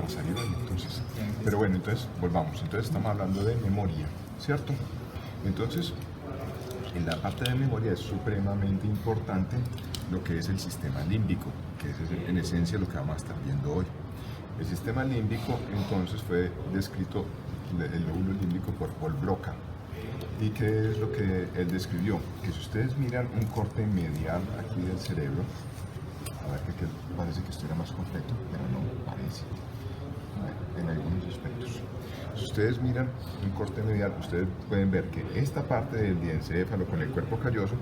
a salir hoy, entonces. Pero bueno, entonces volvamos. Entonces estamos hablando de memoria, ¿cierto? Entonces, en la parte de memoria es supremamente importante lo que es el sistema límbico, que es en esencia lo que vamos a estar viendo hoy. El sistema límbico entonces fue descrito, el lóbulo límbico, por Paul Broca. ¿Y qué es lo que él describió? Que si ustedes miran un corte medial aquí del cerebro, a ver que parece que esto era más completo, pero no parece, en algunos aspectos. Si ustedes miran un corte medial, ustedes pueden ver que esta parte del diencéfalo con el cuerpo calloso,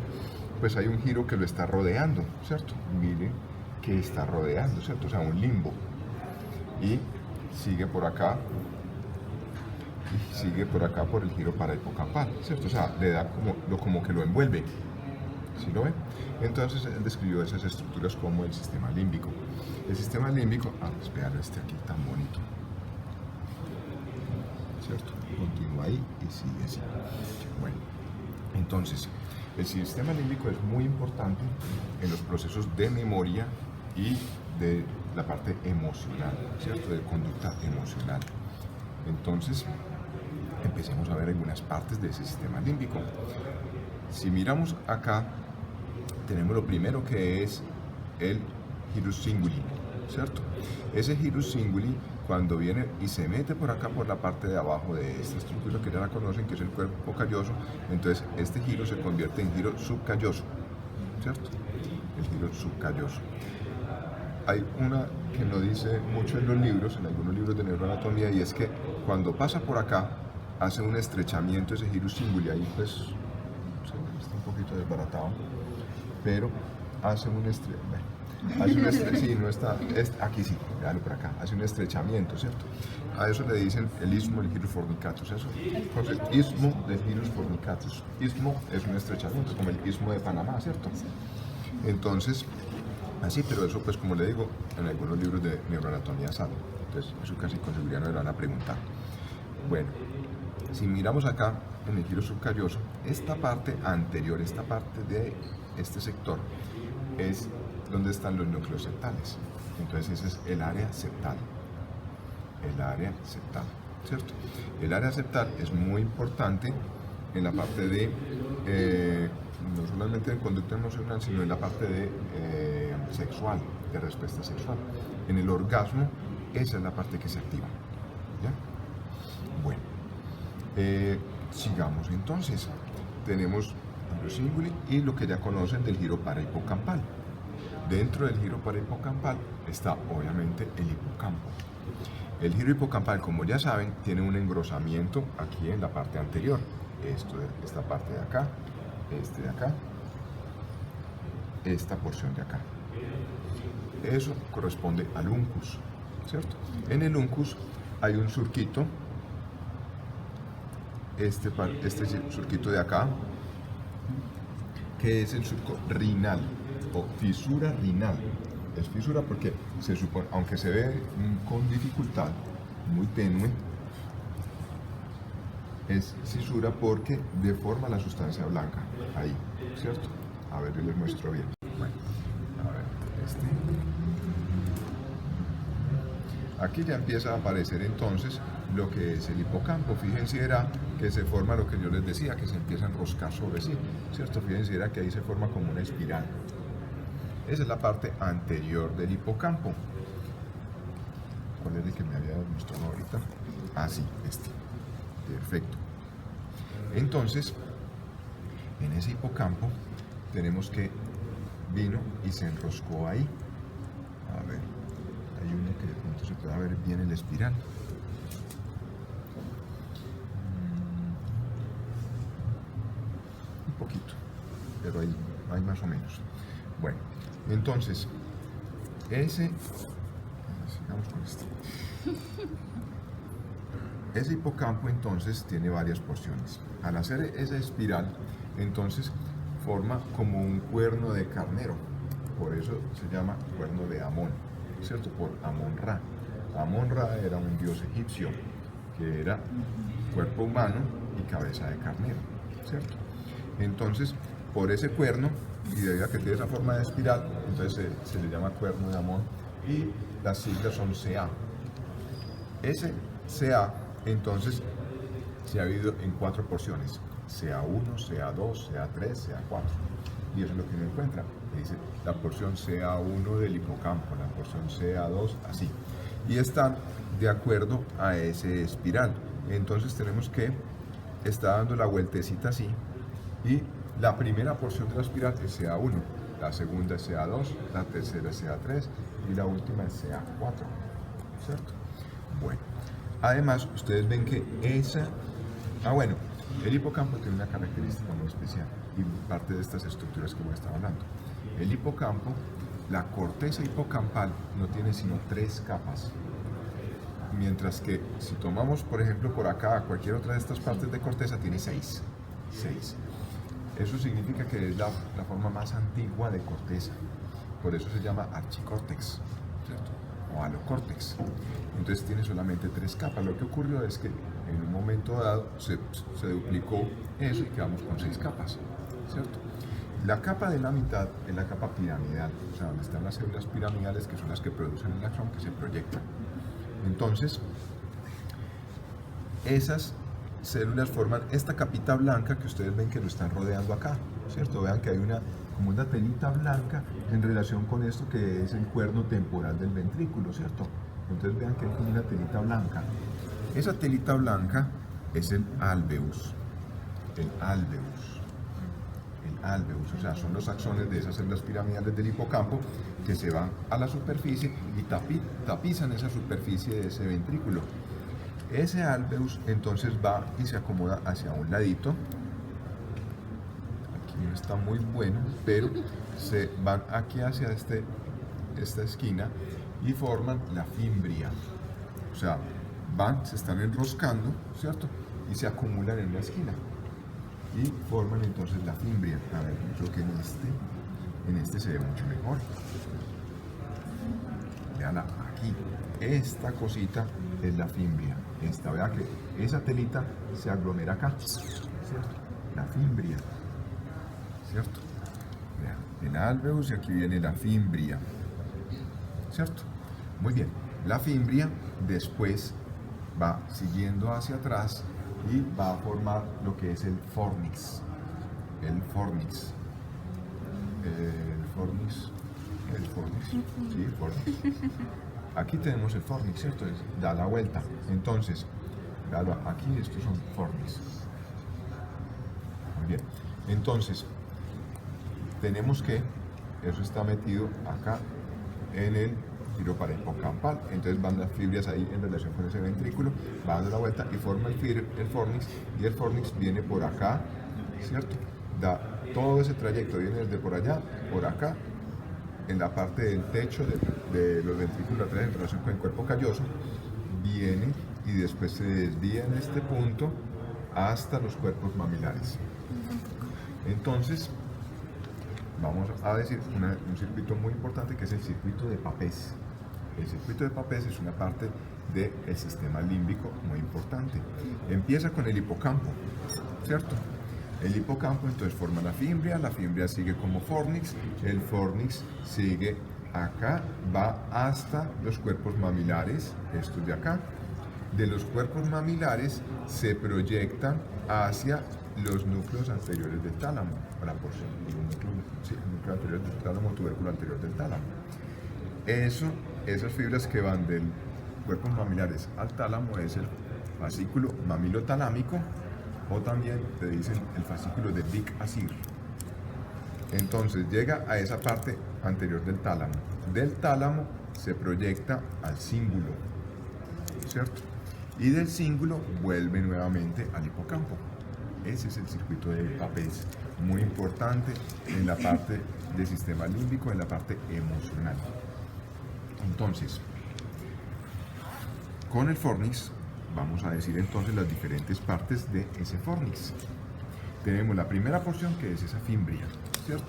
pues hay un giro que lo está rodeando, ¿cierto? Miren que está rodeando, ¿cierto? O sea, un limbo. Y sigue por acá, y sigue por acá por el giro parahipocampal, ¿cierto? O sea, le da como que lo envuelve. ¿Sí lo ven? Entonces él describió esas estructuras como el sistema límbico. El sistema límbico, vean este aquí tan bonito, ¿cierto? Continúa ahí y sigue así. Bueno, entonces, el sistema límbico es muy importante en los procesos de memoria y de la parte emocional, ¿cierto? De conducta emocional. Entonces, empecemos a ver algunas partes de ese sistema límbico. Si miramos acá, tenemos lo primero que es el gyrus cinguli, ¿cierto? Ese gyrus cinguli, cuando viene y se mete por acá por la parte de abajo de esta estructura que ya la conocen, que es el cuerpo calloso, entonces este giro se convierte en giro subcalloso, ¿cierto? El giro subcalloso. Hay una que no dice mucho en los libros, en algunos libros de neuroanatomía, y es que cuando pasa por acá, hace un estrechamiento ese gyrus cinguli, ahí pues está un poquito desbaratado, pero hace un sí, no está, aquí sí, véalo por acá, hace un estrechamiento, ¿cierto? A eso le dicen el istmo del gyrus fornicatus, eso, entonces, istmo del gyrus fornicatus, istmo es un estrechamiento, como el istmo de Panamá, ¿cierto? Entonces, así, pero eso pues como le digo, en algunos libros de neuroanatomía sale, entonces eso casi con seguridad no le van a preguntar. Bueno, si miramos acá en el giro subcalloso, esta parte anterior, esta parte de este sector, es donde están los núcleos septales. Entonces ese es el área septal. El área septal, ¿cierto? El área septal es muy importante en la parte de, no solamente en conducta emocional, sino en la parte de sexual, de respuesta sexual. En el orgasmo, esa es la parte que se activa. ¿Ya? Bueno, sigamos entonces. Tenemos el giro cinguli y lo que ya conocen del giro parahipocampal. Dentro del giro parahipocampal está obviamente el hipocampo. El giro hipocampal, como ya saben, tiene un engrosamiento aquí en la parte anterior. Esta parte de acá, de acá, esta porción de acá. Eso corresponde al uncus, ¿cierto? En el uncus hay un surquito, este surquito de acá, que es el surco rinal o fisura rinal. Es fisura porque se supone, aunque se ve con dificultad, muy tenue, es fisura porque deforma la sustancia blanca, ahí, ¿cierto? A ver, yo les muestro bien. Bueno, a ver, Aquí ya empieza a aparecer entonces lo que es el hipocampo. Fíjense, era que se forma lo que yo les decía, que se empieza a enroscar sobre sí, ¿cierto? Fíjense, era que ahí se forma como una espiral. Esa es la parte anterior del hipocampo. ¿Cuál es el que me había mostrado ahorita? Ah, sí, este. Perfecto. Entonces, en ese hipocampo tenemos que vino y se enroscó ahí. A ver, hay uno que de pronto se puede ver bien el espiral. Un poquito, pero ahí más o menos. Bueno, entonces, sigamos con esto. Ese hipocampo entonces tiene varias porciones. Al hacer esa espiral, entonces forma como un cuerno de carnero. Por eso se llama cuerno de Amón, ¿cierto? Por Amón-Ra. Amón-Ra era un dios egipcio que era cuerpo humano y cabeza de carnero, ¿cierto? Entonces, por ese cuerno, y debido a que tiene esa forma de espiral, entonces se le llama cuerno de Amón y las siglas son CA. Ese CA, entonces, se ha dividido en 4 porciones: CA1, CA2, CA3, CA4. Y eso es lo que uno encuentra. Dice la porción CA1 del hipocampo, la porción CA2, así. Y están de acuerdo a ese espiral. Entonces tenemos que está dando la vueltecita así. Y la primera porción de la espiral es CA1, la segunda es CA2, la tercera es CA3 y la última es CA4. ¿Cierto? Bueno, además ustedes ven que bueno, el hipocampo tiene una característica muy especial y parte de estas estructuras que voy a estar hablando. El hipocampo, la corteza hipocampal no tiene sino 3 capas, mientras que si tomamos, por ejemplo, por acá cualquier otra de estas partes de corteza tiene 6. Eso significa que es la forma más antigua de corteza, por eso se llama archicórtex, ¿cierto? O alocórtex. Entonces tiene solamente 3 capas. Lo que ocurrió es que en un momento dado se duplicó eso y quedamos con 6 capas, ¿cierto? La capa de la mitad es la capa piramidal, o sea, donde están las células piramidales, que son las que producen el axón, que se proyectan. Entonces, esas células forman esta capita blanca que ustedes ven que lo están rodeando acá, ¿cierto? Vean que hay como una telita blanca en relación con esto que es el cuerno temporal del ventrículo, ¿cierto? Entonces vean que hay como una telita blanca. Esa telita blanca es el alveus. El alveus, o sea, son los axones de esas células piramidales del hipocampo que se van a la superficie y tapizan esa superficie de ese ventrículo. Ese alveus entonces va y se acomoda hacia un ladito. Aquí no está muy bueno, pero se van aquí hacia esta esquina y forman la fimbria. O sea, se están enroscando, ¿cierto? Y se acumulan en la esquina. Y forman entonces la fimbria. A ver, yo creo que en este se ve mucho mejor. Veanla aquí. Esta cosita es la fimbria. Vea que esa telita se aglomera acá, ¿cierto? La fimbria, ¿cierto? Vean, el alveus y aquí viene la fimbria, ¿cierto? Muy bien. La fimbria después va siguiendo hacia atrás y va a formar lo que es el fornix. Aquí tenemos el fornix, ¿cierto? Da la vuelta. Entonces, aquí estos son fornix. Muy bien. Entonces, tenemos que eso está metido acá en el giro para hipocampal. Entonces van las fibrias ahí en relación con ese ventrículo, va dando la vuelta y forma el fornix, y el fornix viene por acá, ¿cierto? Da todo ese trayecto, viene desde por allá, por acá, en la parte del techo de los ventrículos laterales en relación con el cuerpo calloso, viene y después se desvía en este punto hasta los cuerpos mamilares. Entonces, vamos a decir un circuito muy importante que es el circuito de Papez. El circuito de Papez es una parte del sistema límbico muy importante. Empieza con el hipocampo, ¿cierto? El hipocampo entonces forma la fimbria sigue como fornix, el fornix sigue acá, va hasta los cuerpos mamilares, estos de acá. De los cuerpos mamilares se proyectan hacia los núcleos anteriores del tálamo, el núcleo anterior del tálamo, tubérculo anterior del tálamo. Esas fibras que van del cuerpos mamilares al tálamo es el fascículo mamilotalámico, o también te dicen el fascículo de Vic-Asir. Entonces llega a esa parte anterior del tálamo. Del tálamo se proyecta al cíngulo, ¿cierto? Y del cíngulo vuelve nuevamente al hipocampo. Ese es el circuito de Papez, muy importante en la parte del sistema límbico, en la parte emocional. Entonces, con el fornix, vamos a decir entonces las diferentes partes de ese fornix. Tenemos la primera porción que es esa fimbria, ¿cierto?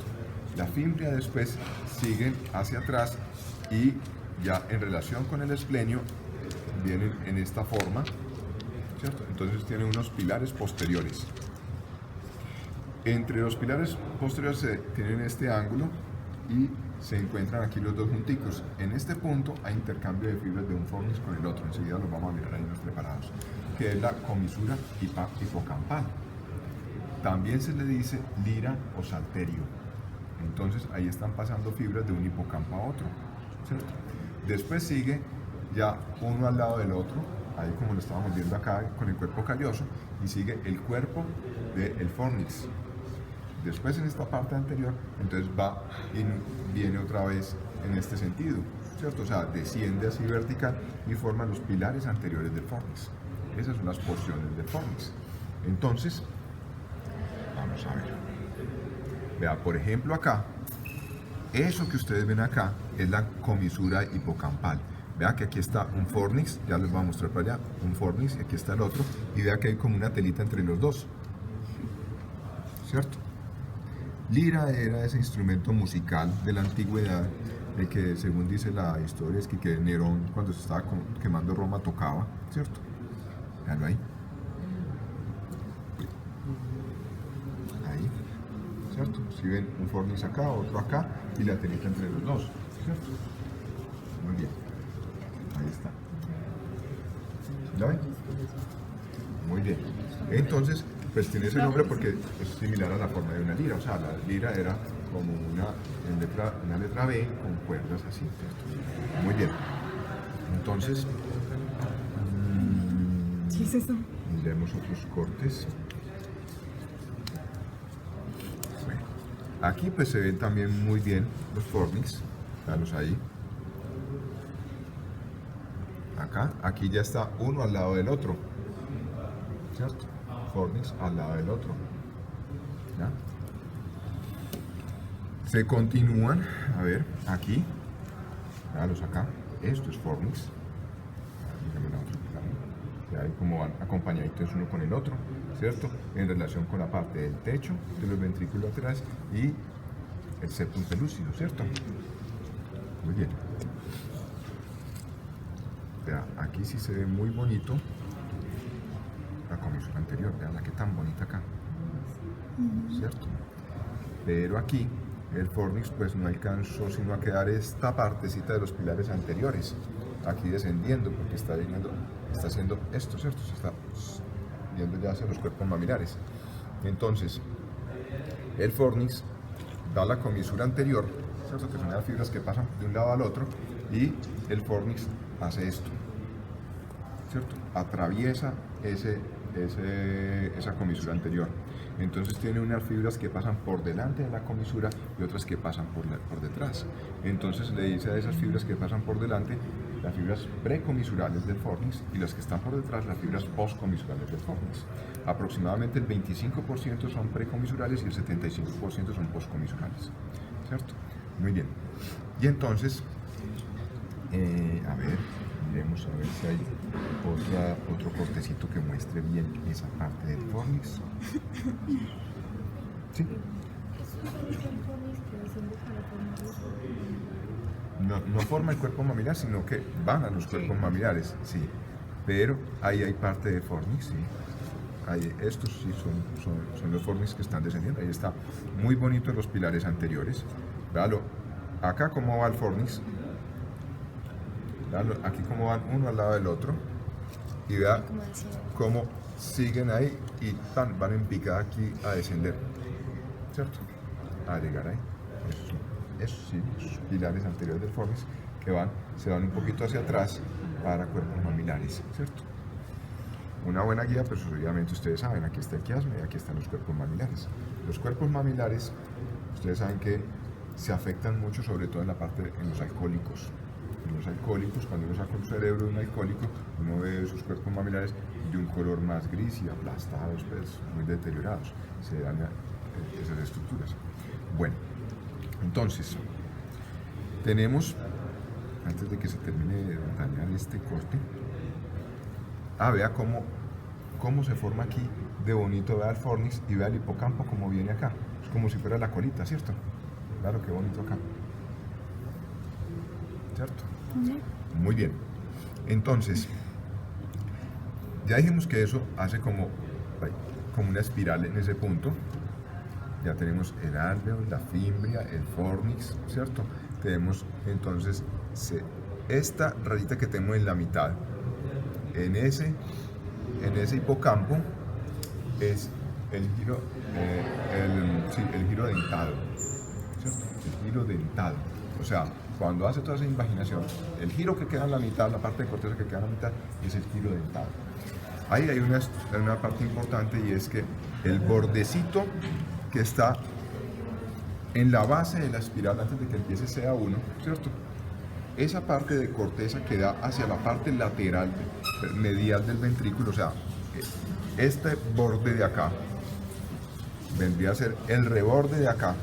La fimbria después sigue hacia atrás y ya en relación con el esplenio vienen en esta forma, ¿cierto? Entonces tiene unos pilares posteriores. Entre los pilares posteriores tienen este ángulo y se encuentran aquí los dos junticos. En este punto hay intercambio de fibras de un fornix con el otro. Enseguida los vamos a mirar ahí en los preparados. Que es la comisura hipocampal. También se le dice lira o salterio. Entonces ahí están pasando fibras de un hipocampo a otro, ¿cierto? Después sigue ya uno al lado del otro, ahí como lo estábamos viendo acá con el cuerpo calloso, y sigue el cuerpo del fornix. Después en esta parte anterior, entonces va y viene otra vez en este sentido, ¿cierto? O sea, desciende así vertical y forma los pilares anteriores del fornix. Esas son las porciones del fornix. Entonces, vamos a ver. Vea, por ejemplo acá, eso que ustedes ven acá es la comisura hipocampal. Vea que aquí está un fornix, ya les voy a mostrar para allá, un fornix, y aquí está el otro, y vea que hay como una telita entre los dos, ¿cierto? Lira era ese instrumento musical de la antigüedad, el que según dice la historia es que Nerón cuando se estaba quemando Roma tocaba, ¿cierto? Veanlo ahí. Ahí, ¿cierto? Si ven un fornix acá, otro acá, y la telita entre los dos, ¿cierto? Muy bien. Ahí está. ¿La ven? Muy bien. Entonces, pues tiene ese nombre porque es similar a la forma de una lira. O sea, la lira era como una letra B con cuerdas así, ¿cierto? Muy bien. Entonces, ¿qué es eso? miremos otros cortes. Bueno, aquí pues se ven también muy bien los fornix. Veanlos ahí. Acá, aquí ya está uno al lado del otro, ¿cierto? Fornix al lado del otro, ¿ya? Se continúan, a ver, aquí, véalos acá, esto es fornix, dígame la otra, ya hay como van acompañaditos uno con el otro, ¿cierto? En relación con la parte del techo, de los ventrículos laterales y el septum pelúcido, ¿cierto? Muy bien. Vea, aquí sí se ve muy bonito la comisura anterior, veanla que tan bonita acá, ¿cierto? Pero aquí el fornix pues no alcanzó sino a quedar esta partecita de los pilares anteriores, aquí descendiendo porque está haciendo esto, ¿cierto? Se está viendo ya hacia los cuerpos mamilares. Entonces, el fornix da la comisura anterior, ¿cierto? Que son las fibras que pasan de un lado al otro, y el fornix hace esto, ¿cierto? Atraviesa esa comisura anterior. Entonces tiene unas fibras que pasan por delante de la comisura y otras que pasan por detrás. Entonces le dice a esas fibras que pasan por delante las fibras precomisurales del fornix, y las que están por detrás las fibras postcomisurales del fornix. Aproximadamente el 25% son precomisurales y el 75% son postcomisurales, ¿cierto? Muy bien. Y entonces, a ver, miremos a ver si hay otro cortecito que muestre bien esa parte del fornix. ¿Sí? No forma el cuerpo mamilar, sino que van a los cuerpos mamilares, sí. Pero ahí hay parte de fornix, sí. Estos sí son los fornix que están descendiendo. Ahí está muy bonito los pilares anteriores. Véalo, acá cómo va el fornix. Véalo, aquí cómo van uno al lado del otro. Y vea cómo siguen ahí y van en picada aquí a descender, ¿cierto? A llegar ahí. Esos sí, esos pilares anteriores del fornix que se van un poquito hacia atrás para cuerpos mamilares, ¿cierto? Una buena guía, pues obviamente ustedes saben, aquí está el quiasma y aquí están los cuerpos mamilares. Los cuerpos mamilares, ustedes saben que se afectan mucho, sobre todo en la parte, en los alcohólicos. En los alcohólicos, cuando uno saca un cerebro de un alcohólico, uno ve sus cuerpos mamilares de un color más gris y aplastados, pues, muy deteriorados. Se dañan esas estructuras. Bueno, entonces, tenemos, antes de que se termine de dañar este corte, vea cómo se forma aquí de bonito, vea el fornix y vea el hipocampo como viene acá. Es como si fuera la colita, ¿cierto? Claro, qué bonito acá. ¿Cierto? Muy bien. Entonces, ya dijimos que eso hace como una espiral en ese punto. Ya tenemos el alvéolo, la fimbria, el fornix, ¿cierto? tenemos entonces esta rayita que tenemos en la mitad, en ese hipocampo, es el giro, el giro dentado, ¿cierto? El giro dentado. O sea, cuando hace toda esa invaginación, el giro que queda en la mitad, la parte de corteza que queda en la mitad, es el giro dentado. Ahí hay una parte importante, y es que el bordecito que está en la base de la espiral antes de que empiece CA1, ¿cierto? Esa parte de corteza que da hacia la parte lateral, medial del ventrículo, o sea, este borde de acá vendría a ser el reborde de acá.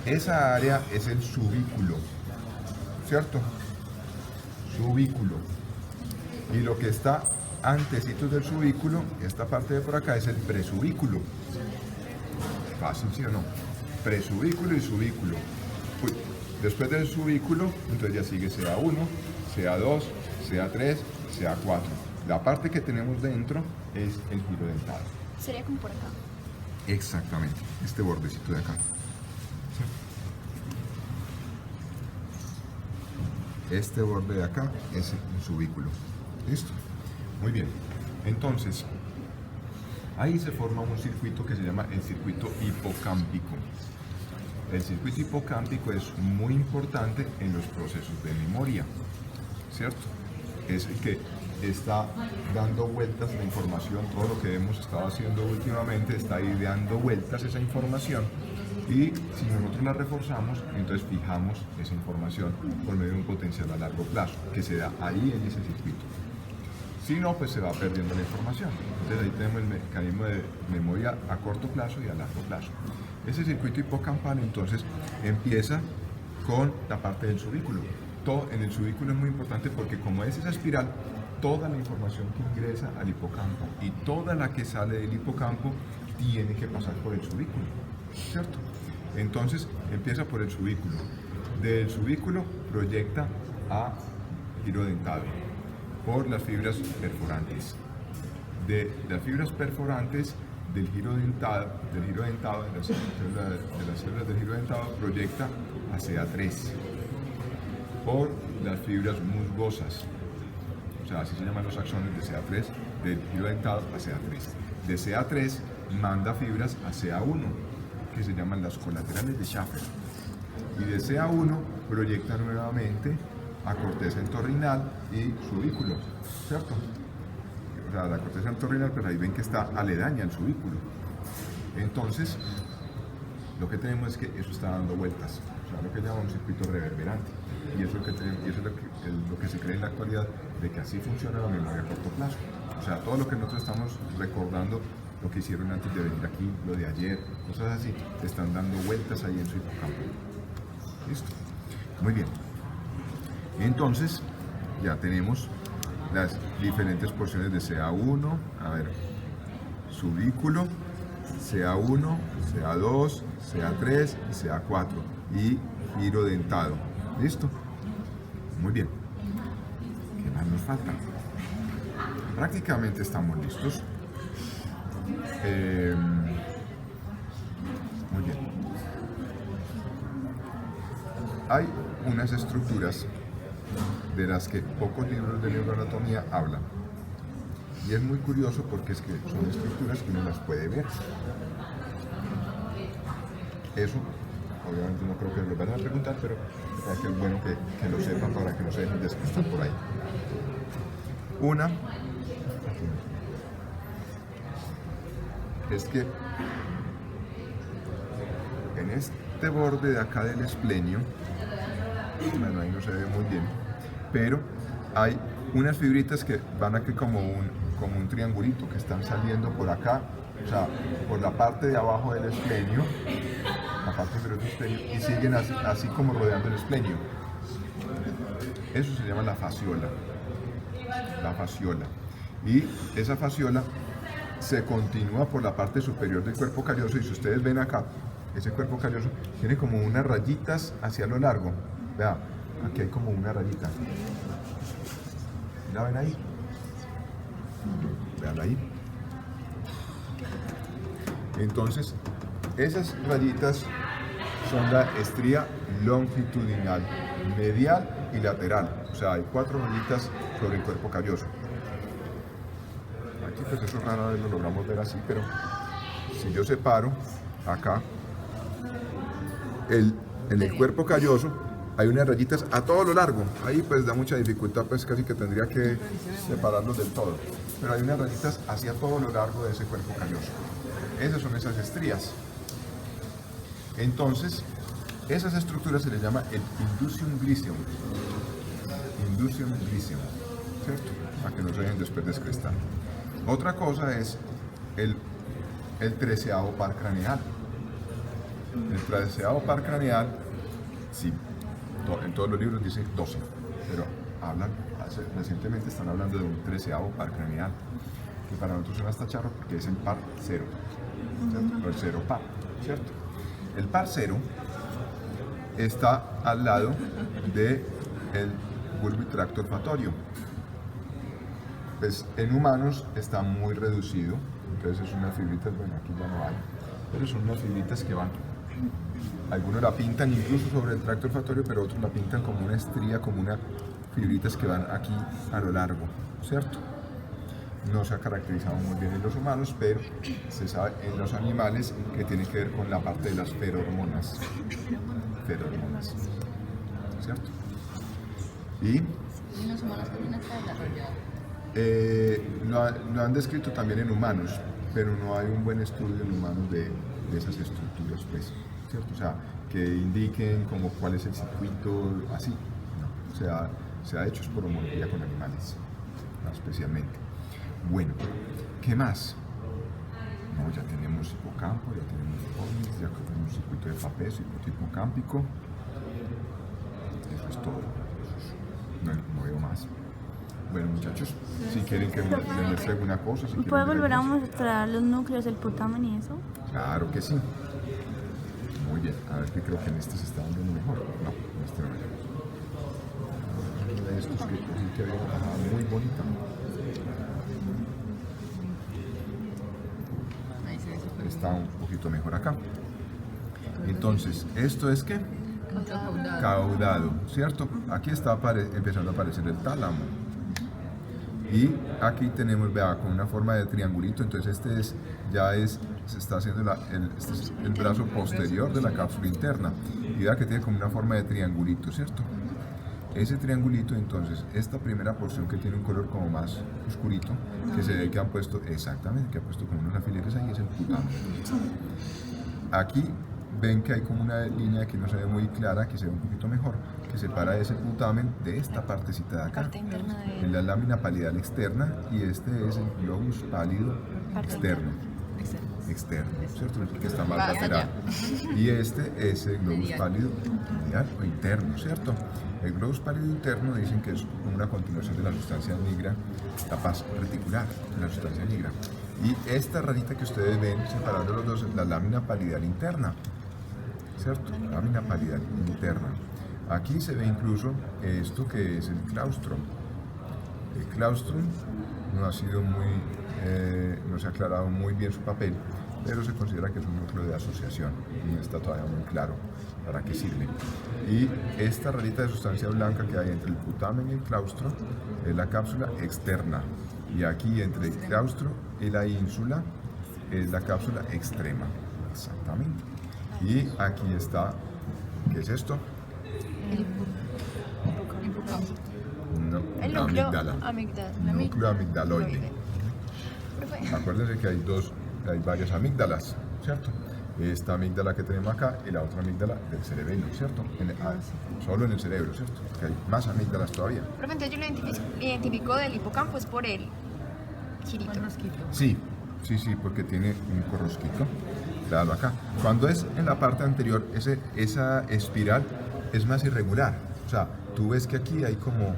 Esa área es el subículo, ¿cierto? Subículo. Y lo que está antesito del subículo, esta parte de por acá, es el presubículo. Fácil, ¿sí o no? Presubículo y subículo. Después del subículo, entonces ya sigue CA1, CA2, CA3, CA4. La parte que tenemos dentro es el giro dentado. Sería como por acá. Exactamente, este bordecito de acá. Este borde de acá es el subículo. ¿Listo? Muy bien. Entonces, ahí se forma un circuito que se llama el circuito hipocámpico. El circuito hipocámpico es muy importante en los procesos de memoria, ¿cierto? Es el que está dando vueltas la información, todo lo que hemos estado haciendo últimamente está ahí dando vueltas esa información, y si nosotros la reforzamos, entonces fijamos esa información por medio de un potencial a largo plazo, que se da ahí en ese circuito. Si no, pues se va perdiendo la información. Entonces ahí tenemos el mecanismo de memoria a corto plazo y a largo plazo. Ese circuito hipocampal entonces empieza con la parte del subículo. Todo en el subículo es muy importante porque como es esa espiral, toda la información que ingresa al hipocampo y toda la que sale del hipocampo tiene que pasar por el subículo, ¿cierto? Entonces empieza por el subículo. Del subículo proyecta a giro dentado por las fibras perforantes. De las fibras perforantes del giro dentado, de las células del giro dentado, proyecta a CA3 por las fibras musgosas. O sea, así se llaman los axones de CA3, del giro dentado a CA3. De CA3 manda fibras a CA1, que se llaman las colaterales de Schaffer. Y de CA1 proyecta nuevamente a corteza entorrinal y subículo, ¿cierto? O sea, la corteza entorrinal, pues ahí ven que está aledaña al subículo. Entonces, lo que tenemos es que eso está dando vueltas, o sea, lo que llamamos un circuito reverberante. Y eso es lo que se cree en la actualidad, de que así funciona la memoria a corto plazo. O sea, todo lo que nosotros estamos recordando, lo que hicieron antes de venir aquí, lo de ayer, cosas así, se están dando vueltas ahí en su hipocampo. ¿Listo? Muy bien. Entonces, ya tenemos las diferentes porciones de CA1, a ver, subículo, CA1, CA2, CA3 y CA4 y giro dentado. ¿Listo? Muy bien. ¿Qué más nos falta? Prácticamente estamos listos. Muy bien. Hay unas estructuras de las que pocos libros de neuroanatomía hablan. Y es muy curioso porque es que son estructuras que uno las puede ver. Eso, obviamente no creo que lo vayan a preguntar, pero es que es bueno que lo sepan para que no se dejen despistar por ahí. Una es que en este borde de acá del esplenio, bueno, ahí no se ve muy bien, pero hay unas fibritas que van aquí como un triangulito que están saliendo por acá, o sea, por la parte de abajo del esplenio, la parte inferior del esplenio, y siguen así como rodeando el esplenio. Eso se llama la fasciola. La fasciola. Y esa fasciola se continúa por la parte superior del cuerpo calloso, y si ustedes ven acá, ese cuerpo calloso tiene como unas rayitas hacia lo largo. Vean, aquí hay como una rayita. ¿La ven ahí? Vean ahí. Entonces, esas rayitas son la estría longitudinal, medial y lateral. O sea, hay 4 rayitas sobre el cuerpo calloso. Aquí pues eso rara vez lo logramos ver así, pero si yo separo acá en el cuerpo calloso hay unas rayitas a todo lo largo. Ahí pues da mucha dificultad, pues casi que tendría que separarlos del todo. Pero hay unas rayitas hacia todo lo largo de ese cuerpo calloso. Esas son esas estrías. Entonces, esas estructuras se les llama el inducium glyceum. Inducium glyceum, ¿cierto? Para que no se dejen después descrestar. Otra cosa es el 13º par craneal. El 13º par craneal, sí, en todos los libros dice 12, pero recientemente están hablando de un 13º par craneal, que para nosotros suena hasta charro porque es el par 0, ¿cierto? O el 0 par, ¿cierto? El par 0 está al lado del bulbo y tracto olfatorio. Pues en humanos está muy reducido, entonces es unas fibritas, bueno, aquí ya no hay, pero son unas fibritas que van, algunos la pintan incluso sobre el tracto olfatorio, pero otros la pintan como una estría, como unas fibritas que van aquí a lo largo, ¿cierto? No se ha caracterizado muy bien en los humanos, pero se sabe en los animales que tiene que ver con la parte de las ferormonas, ¿cierto? Y ¿En los humanos también está desarrollado? lo han descrito también en humanos, pero no hay un buen estudio en humanos de esas estructuras, pues, ¿cierto? O sea, que indiquen como cuál es el circuito, así, no. Se ha hecho esporomología con animales, ¿no? Especialmente. Bueno, ¿qué más? No, ya tenemos hipocampo, ya tenemos hipófisis, ya tenemos circuito de Papez, circuito hipocámpico. Eso es todo. No veo más. Bueno, muchachos, si quieren que les muestre alguna cosa, si ¿Puede volver a mostrar los núcleos del putamen y eso? Claro que sí. Muy bien, a ver que creo que en este se está dando mejor. No, en este no. Uno de estos que había una bajada muy bonita. Está un poquito mejor acá. Entonces, ¿esto es qué? Caudado, ¿cierto? Aquí está empezando a aparecer el tálamo. Y aquí tenemos, vea, con una forma de triangulito, entonces se está haciendo este es el brazo posterior de la cápsula interna. Y vea que tiene como una forma de triangulito, ¿cierto? Ese triangulito, entonces, esta primera porción que tiene un color como más oscurito, que se ve que han puesto, exactamente, que ha puesto como unos alfileres ahí, es el putamen. Aquí ven que hay como una línea que no se ve muy clara, que se ve un poquito mejor, que separa ese putamen de esta partecita de acá. En la lámina palideal externa, y este es el globus pálido externo, ¿cierto? El que está más lateral. Y este es el globus pálido medial o interno, ¿cierto? El globus pálido interno dicen que es una continuación de la sustancia nigra, la paz reticular de la sustancia nigra. Y esta rarita que ustedes ven separando los dos es la lámina palideal interna, ¿cierto? Lámina palideal interna. Aquí se ve incluso esto que es el claustrum. El claustrum no ha sido no se ha aclarado muy bien su papel, pero se considera que es un núcleo de asociación y no está todavía muy claro para qué sirve. Y esta rarita de sustancia blanca que hay entre el putamen y el claustro es la cápsula externa. Y aquí entre el claustro y la ínsula es la cápsula extrema. Exactamente. Y aquí está, ¿qué es esto? No, El la núcleo amígdala. Núcleo amigdaloide. Acuérdense que hay varias amígdalas, ¿cierto? Esta amígdala que tenemos acá y la otra amígdala del cerebelo, ¿cierto? Solo en el cerebro, ¿cierto? Que hay más amígdalas todavía. Profe, entonces yo lo identifico del hipocampo es por el girito. Sí, porque tiene un corrosquito. Claro, acá. Cuando es en la parte anterior, esa espiral es más irregular. O sea, tú ves que aquí hay como...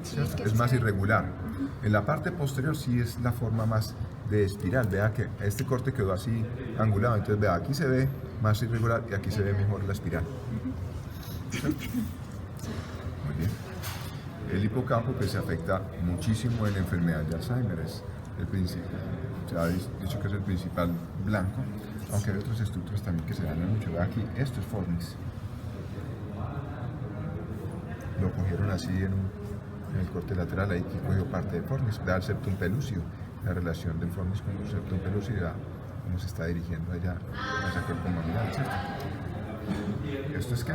¿cierto? Es más irregular. En la parte posterior sí es la forma más de espiral. Vea que este corte quedó así angulado. Entonces, vea, aquí se ve más irregular y aquí se ve mejor la espiral. ¿Cierto? Muy bien. El hipocampo que se afecta muchísimo en la enfermedad de Alzheimer es el principal. Se ha dicho que es el principal blanco Aunque hay otras estructuras también que se dañan mucho. Ve aquí, esto es fornix. Lo cogieron así en el corte lateral, ahí que cogió parte de fornix. Da el septum pelúcido, la relación del fornix con el septum pelúcido, da cómo se está dirigiendo allá hacia el cuerpo maminal, ¿cierto? ¿Esto es qué?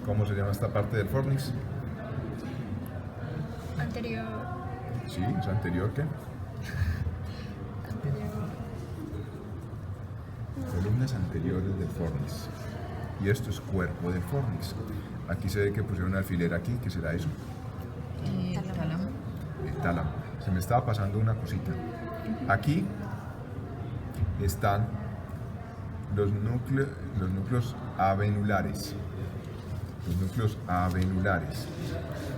¿Cómo se llama esta parte del fornix? Anterior. Sí, es anterior, ¿qué? Anterior. Columnas anteriores del fornix. Y esto es cuerpo del fornix. Aquí se ve que pusieron un alfiler aquí, ¿qué será eso? Tálamo. El tálamo. Se me estaba pasando una cosita. Aquí están los núcleos avenulares. Los núcleos avenulares.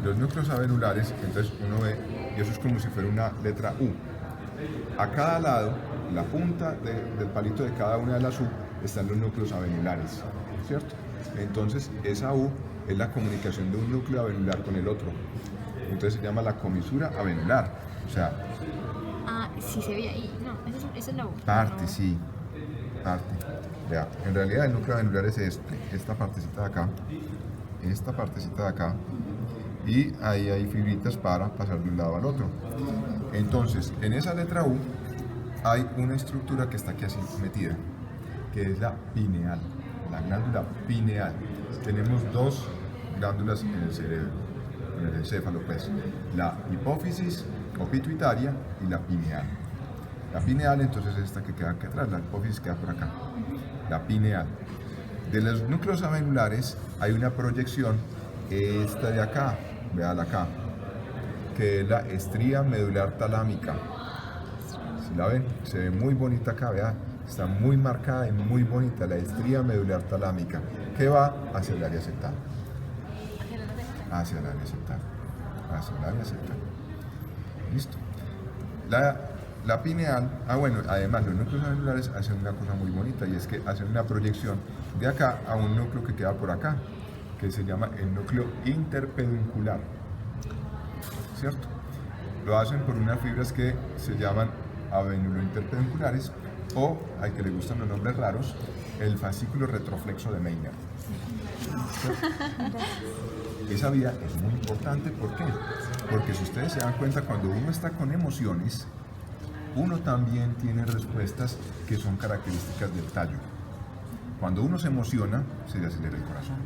Los núcleos avenulares, entonces uno ve, y eso es como si fuera una letra U. A cada lado, la punta del palito de cada una de las U, están los núcleos avenulares, ¿cierto? Entonces, esa U es la comunicación de un núcleo avenular con el otro. Entonces se llama la comisura avenular. O sea, Ah, sí se ve ahí. No, esa es la U. parte, No. sí. Parte. Vea, en realidad el núcleo avenular es esta partecita de acá. Esta partecita de acá. Y ahí hay fibritas para pasar de un lado al otro. Entonces, en esa letra U hay una estructura que está aquí así metida, que es la pineal, la glándula pineal. Tenemos dos glándulas en el cerebro, en el encéfalo, pues, la hipófisis o pituitaria y la pineal. La pineal, entonces, es esta que queda aquí atrás, la hipófisis queda por acá, la pineal. De los núcleos avenulares hay una proyección, esta de acá, véala acá, que es la estría medular talámica. Si la ven, se ve muy bonita acá, vea, está muy marcada y muy bonita la estría medular talámica, que va hacia el área septal. Hacia el área septal. Hacia el área septal. Listo. La pineal, bueno, además los núcleos avenulares hacen una cosa muy bonita y es que hacen una proyección de acá a un núcleo que queda por acá, que se llama el núcleo interpeduncular, ¿cierto? Lo hacen por unas fibras que se llaman avenulointerpedunculares o, al que le gustan los nombres raros, el fascículo retroflexo de Meiner. Esa vía es muy importante, ¿por qué? Porque si ustedes se dan cuenta, cuando uno está con emociones, uno también tiene respuestas que son características del tallo. Cuando uno se emociona, se le acelera el corazón.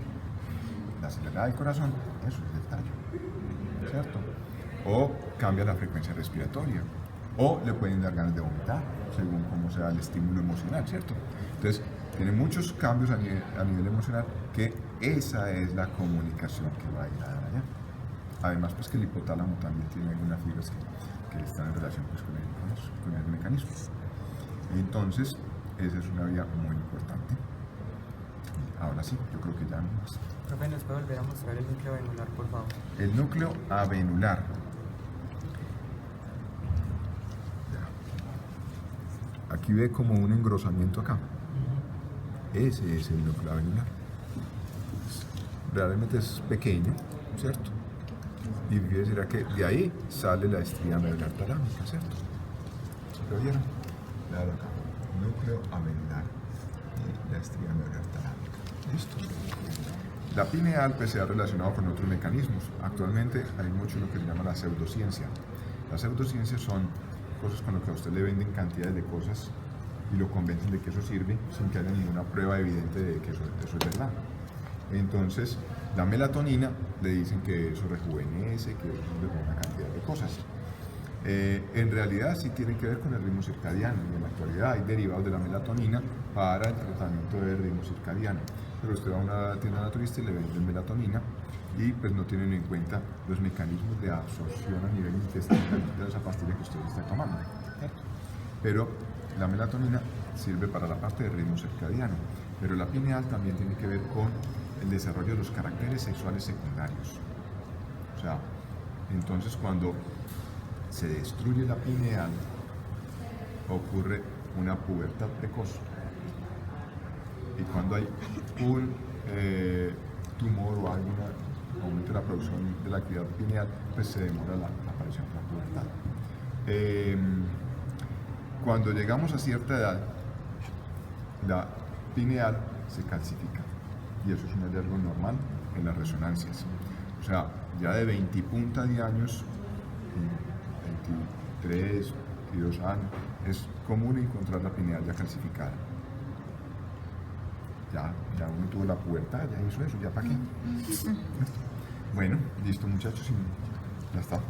La acelerada del corazón, eso es del tallo, ¿cierto? O cambia la frecuencia respiratoria, o le pueden dar ganas de vomitar, según cómo sea el estímulo emocional, ¿cierto? Entonces, tiene muchos cambios a nivel emocional, que esa es la comunicación que va a ir a dar allá. Además, pues que el hipotálamo también tiene algunas fibras que están en relación pues, con el mecanismo. Entonces, esa es una vía muy importante. Ahora sí, yo creo que ya no más. Profe, ¿nos puede volver a mostrar el núcleo avenular, por favor? El núcleo avenular. Ya. Aquí ve como un engrosamiento acá. Ese es el núcleo avenular. Realmente es pequeño, ¿cierto? Y fíjense que de ahí sale la estría medular talámica, ¿cierto? ¿Lo vieron? Claro, acá. Núcleo avenular y la estría medular talámica. Listo. La pineal pues, se ha relacionado con otros mecanismos. Actualmente hay mucho lo que se llama la pseudociencia. Las pseudociencias son cosas con las que a usted le venden cantidades de cosas y lo convencen de que eso sirve sin que haya ninguna prueba evidente de que eso es verdad. Entonces, la melatonina le dicen que eso rejuvenece, que eso sirve para una cantidad de cosas. En realidad sí tiene que ver con el ritmo circadiano y en la actualidad hay derivados de la melatonina para el tratamiento del ritmo circadiano. Pero usted va a una tienda naturista y le venden melatonina y pues no tienen en cuenta los mecanismos de absorción a nivel intestinal de esa pastilla que usted está tomando. Pero la melatonina sirve para la parte del ritmo circadiano, pero la pineal también tiene que ver con el desarrollo de los caracteres sexuales secundarios. O sea, entonces cuando se destruye la pineal, ocurre una pubertad precoz. Y cuando hay un tumor o algún aumento de la producción de la actividad pineal, pues se demora la aparición de la pubertad. Cuando llegamos a cierta edad, la pineal se calcifica y eso es un hallazgo normal en las resonancias. O sea, ya de 20 y punta de años, 23, 22 años, es común encontrar la pineal ya calcificada. Ya uno tuvo la pubertad, ya hizo eso, ¿ya para qué? Bueno, listo muchachos, y ya está.